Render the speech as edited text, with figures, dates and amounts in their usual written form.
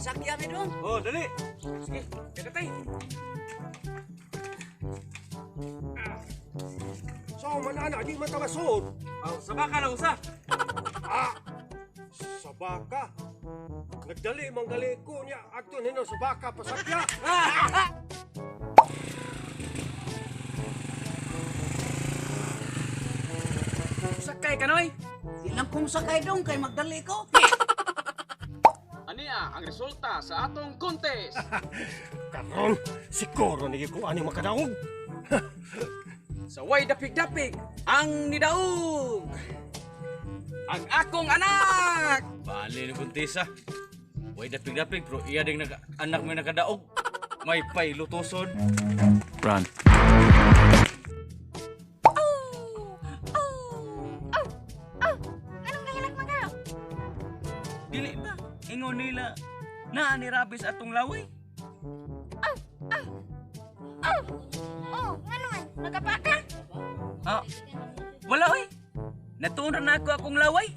pasakyan mi dong. Oh, dali. Sige, kakatay. So, manana, di man tamasod. Oh, sabaka lang usa. Ah, sa baka. Nagdali manggali ko niya. Ato nino sa baka, pasakya. Sakay ka, Noy. Ilang kong sakay dong kay magdali ko. Aniya ang resulta sa atong contest. Karon, siguro nigi ko ani makadaog. Sa way dapig-dapig, ang nidaog. Ang akong anak. Bali ni Kuntisa. Way dapig-dapig, pero iya ding anak may nakadaog. May pay lutoson. Run. Anong nahilag man kayo? Dili ba? Ingon nila na ni Rabis atong laway. Oh, nga naman. Nagapaka? Ah, wala oy. Natuon na ako akong laway.